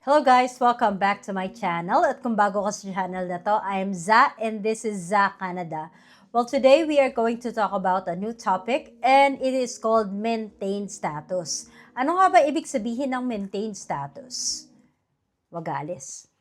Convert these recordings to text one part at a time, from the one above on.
Hello guys! Welcome back to my channel. At kung bago ka sa channel na to, I am Za and this is Za Canada. Well, today we are going to talk about a new topic and it is called maintained status. Ano nga ba ibig sabihin ng maintained status? Wag alis.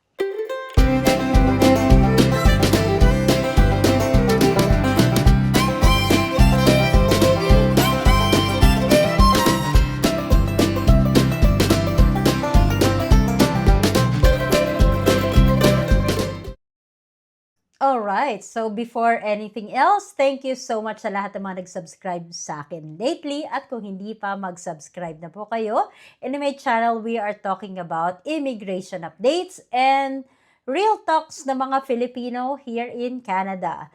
Alright, so before anything else, thank you so much sa lahat ng mga nag-subscribe sa akin lately. At kung hindi pa, mag-subscribe na po kayo. In my channel, we are talking about immigration updates and real talks ng mga Filipino here in Canada.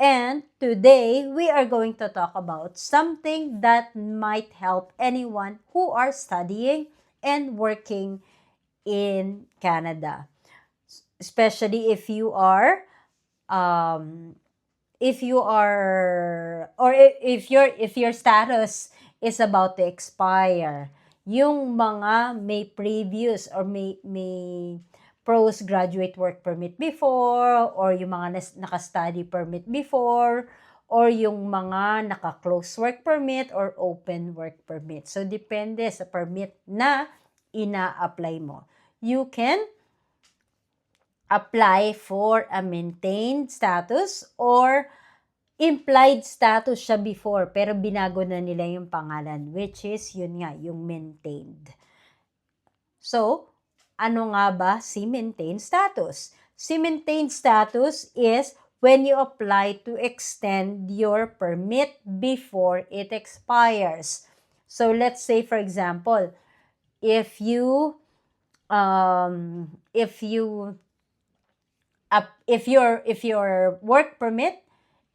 And today, we are going to talk about something that might help anyone who are studying and working in Canada. Especially if you are if your status is about to expire, yung mga may previous or may postgraduate work permit before, or yung mga naka-study permit before, or yung mga naka-close work permit or open work permit. So depende sa permit na ina-apply mo. You can apply for a maintained status or implied status siya before, pero binago na nila yung pangalan, which is yun nga, yung maintained. So, ano nga ba si maintained status? Si maintained status is when you apply to extend your permit before it expires. So, let's say for example, if your work permit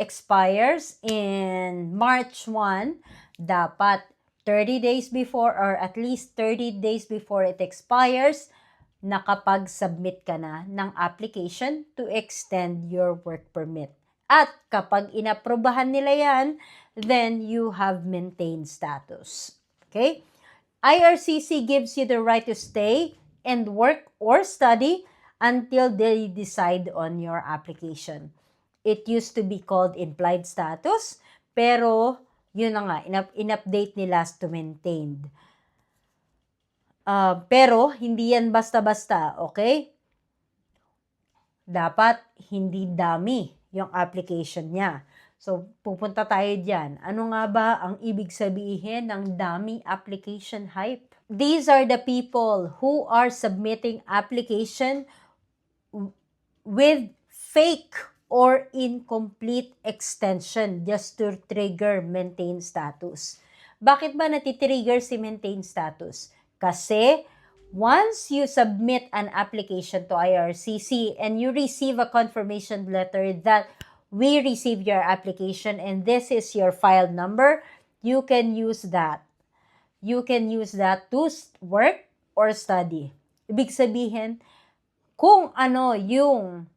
expires in March 1, dapat 30 days before or at least 30 days before it expires, nakapag-submit ka na ng application to extend your work permit. At kapag inaprubahan nila yan, then you have maintained status. Okay? IRCC gives you the right to stay and work or study until they decide on your application. It used to be called implied status, pero yun na nga, in-update nila to maintained. Pero hindi yan basta-basta, okay? Dapat hindi dami yung application niya. So, pupunta tayo dyan. Ano nga ba ang ibig sabihin ng dami application hype? These are the people who are submitting application with fake or incomplete extension just to trigger maintained status. Bakit ba natitrigger si maintained status? Kasi once you submit an application to IRCC and you receive a confirmation letter that we received your application and this is your file number, you can use that. You can use that to work or study. Ibig sabihin, kung ano yung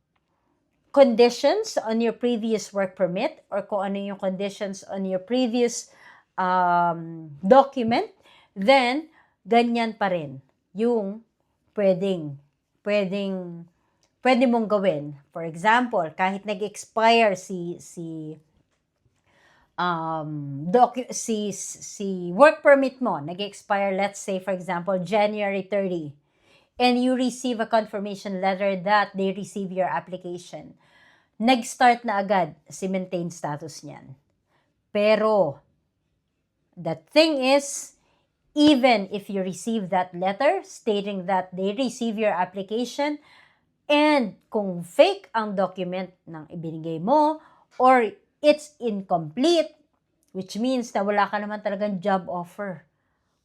conditions on your previous work permit or kung ano yung conditions on your previous document, then ganyan pa rin yung pwede mong gawin. For example, kahit nag-expire si work permit mo, nag-expire, let's say for example, January 30, and you receive a confirmation letter that they receive your application. Nag-start na agad si maintained status niyan. Pero, the thing is, even if you receive that letter stating that they receive your application, and kung fake ang document ng ibinigay mo, or it's incomplete, which means na wala ka naman talagang job offer,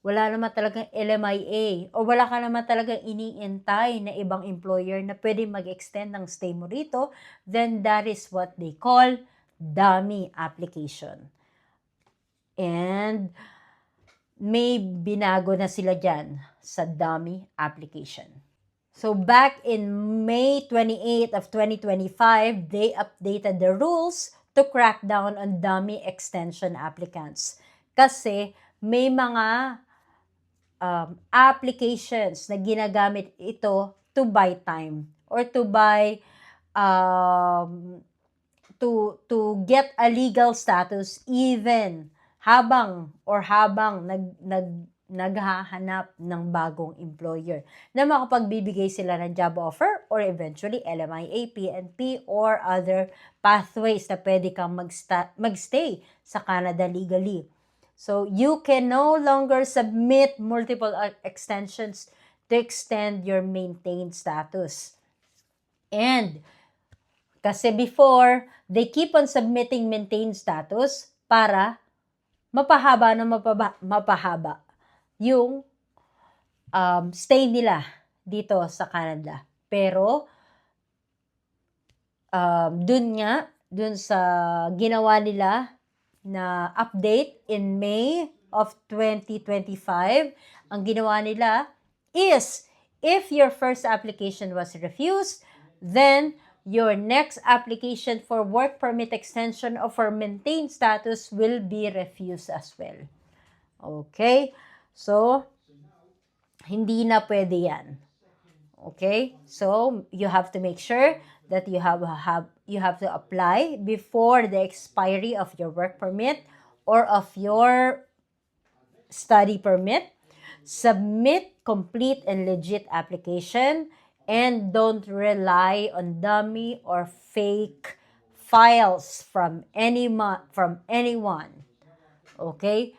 wala naman talagang LMIA, o wala ka naman talagang iniintay na ibang employer na pwede mag-extend ng stay mo rito, then that is what they call dummy application. And may binago na sila dyan sa dummy application. So back in May 28 of 2025, they updated the rules to crack down on dummy extension applicants. Kasi may mga applications na ginagamit ito to buy time or to buy to get a legal status even habang naghahanap ng bagong employer na makapagbibigay sila ng job offer or eventually LMIA, PNP, or other pathways na pwede kang magstay sa Canada legally. So, you can no longer submit multiple extensions to extend your maintained status. And kasi before, they keep on submitting maintained status para mapahaba yung stay nila dito sa Canada. Pero, dun sa ginawa nila na update in May of 2025, ang ginawa nila is, if your first application was refused, then your next application for work permit extension or for maintained status will be refused as well. Okay? So, hindi na pwede yan. Okay? So, you have to make sure that you have to apply before the expiry of your work permit or of your study permit. Submit complete and legit application, and don't rely on dummy or fake files from anyone. Okay?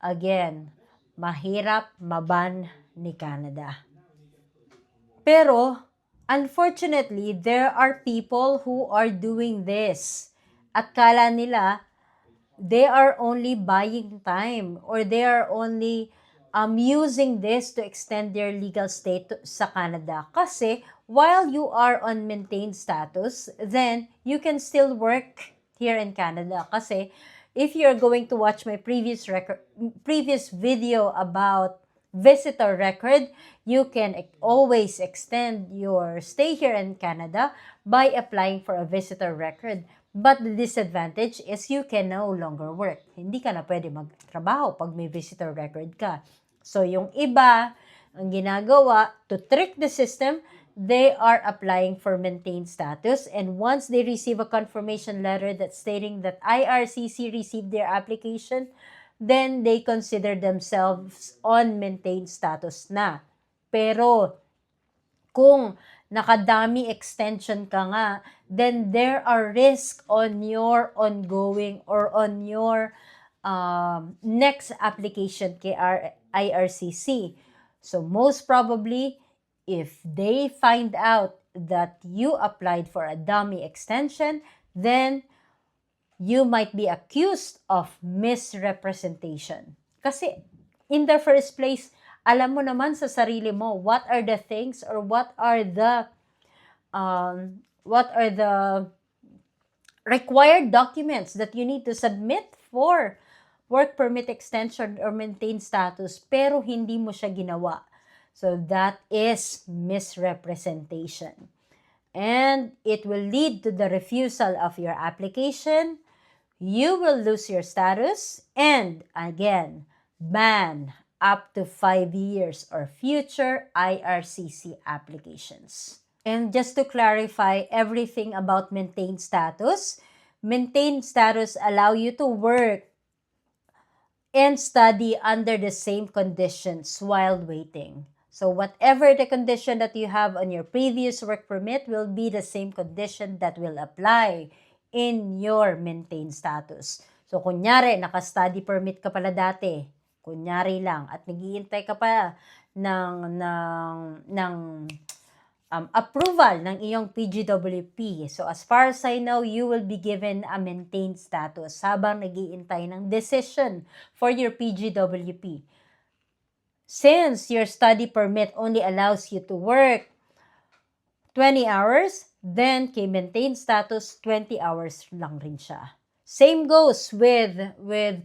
Again, mahirap maban ni Canada. Pero, unfortunately, there are people who are doing this. At kala nila, they are only buying time or they are only using this to extend their legal stay sa Canada. Kasi, while you are on maintained status, then you can still work here in Canada. Kasi, if you're going to watch my previous video about visitor record, you can always extend your stay here in Canada by applying for a visitor record. But the disadvantage is you can no longer work. Hindi ka na pwede magtrabaho pag may visitor record ka. So, yung iba, ang ginagawa, to trick the system, they are applying for maintained status. And once they receive a confirmation letter that's stating that IRCC received their application, then they consider themselves on maintained status na. Pero, kung nakadami extension ka nga, then there are risks on your ongoing or on your next application kay IRCC. So most probably, if they find out that you applied for a dummy extension, then you might be accused of misrepresentation. Kasi in the first place, alam mo naman sa sarili mo what are the things or what are the required documents that you need to submit for work permit extension or maintained status, pero hindi mo siya ginawa. So that is misrepresentation. And it will lead to the refusal of your application. You will lose your status and, again, ban up to 5 years or future IRCC applications. And just to clarify everything about maintained status allow you to work and study under the same conditions while waiting. So whatever the condition that you have on your previous work permit will be the same condition that will apply in your maintained status. So kunyari, naka-study permit ka pala dati, kunyari lang, at naghihintay ka pa ng approval ng iyong PGWP. So as far as I know, you will be given a maintained status habang naghihintay ng decision for your PGWP. Since your study permit only allows you to work 20 hours, then kay maintained status, 20 hours lang rin siya. Same goes with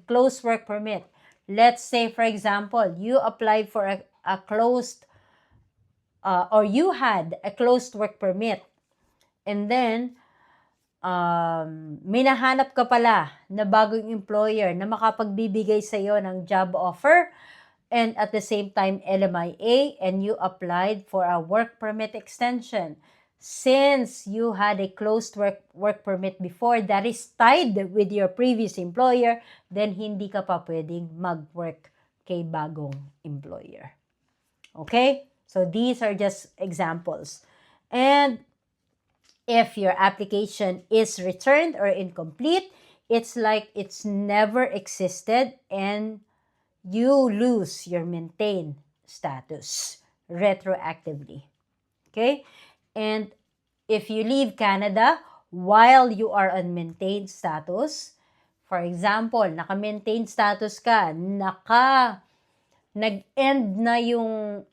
closed work permit. Let's say, for example, you applied for a closed or you had a closed work permit, and then may nahanap ka pala na bagong employer na makapagbibigay sa iyo ng job offer, and at the same time LMIA, and you applied for a work permit extension. Since you had a closed work permit before that is tied with your previous employer, then hindi ka pa pwedeng mag-work kay bagong employer. Okay? So these are just examples. And if your application is returned or incomplete, it's like it's never existed and you lose your maintained status retroactively. Okay? And if you leave Canada while you are on maintained status, for example, naka-maintained status ka, nag-end na yung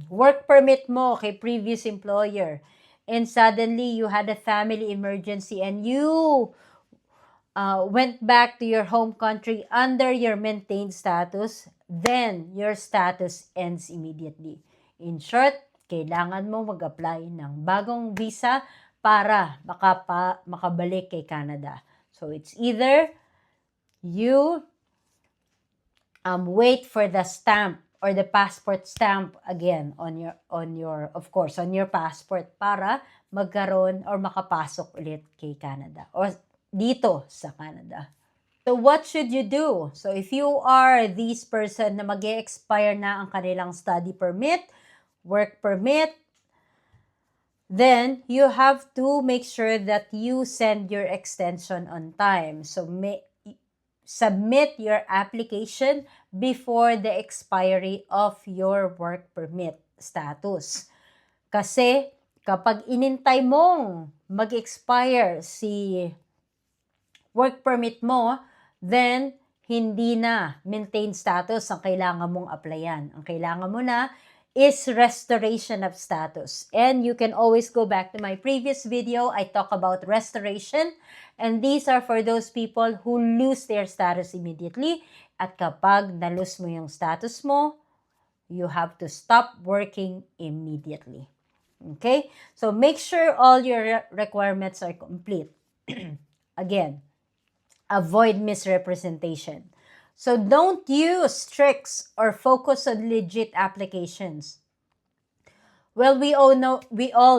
work permit mo kay previous employer, and suddenly you had a family emergency and you went back to your home country under your maintained status, then your status ends immediately. In short, kailangan mo mag-apply ng bagong visa para makabalik kay Canada. So it's either you wait for the stamp or the passport stamp again on your passport para magkaroon or makapasok ulit kay Canada or dito sa Canada. So what should you do? So if you are this person na mag-e-expire na ang kanilang study permit, work permit, then you have to make sure that you send your extension on time. So submit your application before the expiry of your work permit status. Kasi kapag inintay mong mag-expire si work permit mo, then hindi na maintained status ang kailangan mong applyan. Ang kailangan mo na is restoration of status. And you can always go back to my previous video. I talk about restoration. And these are for those people who lose their status immediately. At kapag na-lose mo yung status mo, you have to stop working immediately. Okay? So make sure all your requirements are complete. Again, avoid misrepresentation. So don't use tricks or focus on legit applications. Well, we all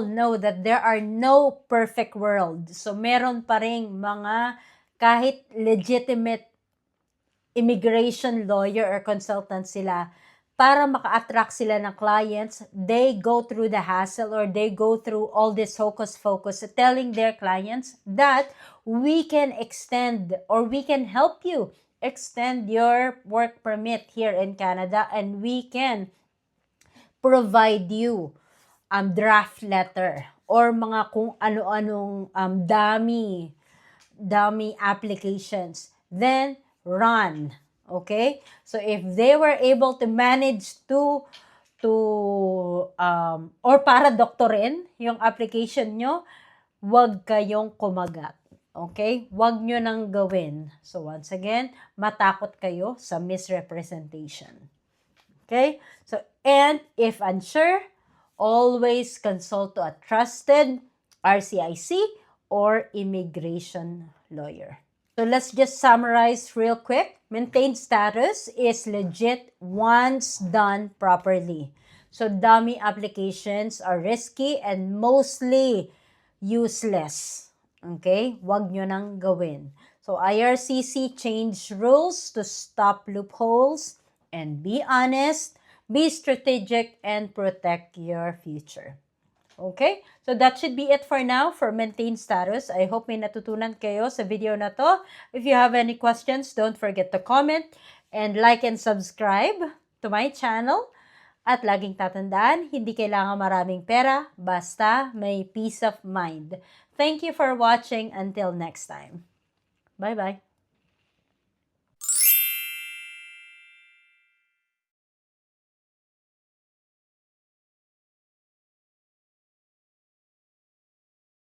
know that there are no perfect world. So meron pa ring mga kahit legitimate immigration lawyer or consultant sila, para maka-attract sila ng clients, they go through the hassle or they go through all this hocus-pocus telling their clients that we can extend or we can help you extend your work permit here in Canada and we can provide you draft letter or mga kung ano-anong dummy applications. Then, run. Okay? So if they were able to manage to or para doktorin yung application nyo, wag kayong kumagat. Okay? Wag nyo nang gawin. So once again, matakot kayo sa misrepresentation. Okay? So, and if unsure, always consult to a trusted RCIC or immigration lawyer. So let's just summarize real quick. Maintained status is legit once done properly. So dummy applications are risky and mostly useless. Okay? Wag nyo nang gawin. So IRCC changed rules to stop loopholes and be honest, be strategic, and protect your future. Okay? So that should be it for now for maintained status. I hope may natutunan kayo sa video na to. If you have any questions, don't forget to comment and like and subscribe to my channel. At laging tatandaan, hindi kailangan maraming pera, basta may peace of mind. Thank you for watching. Until next time. Bye-bye.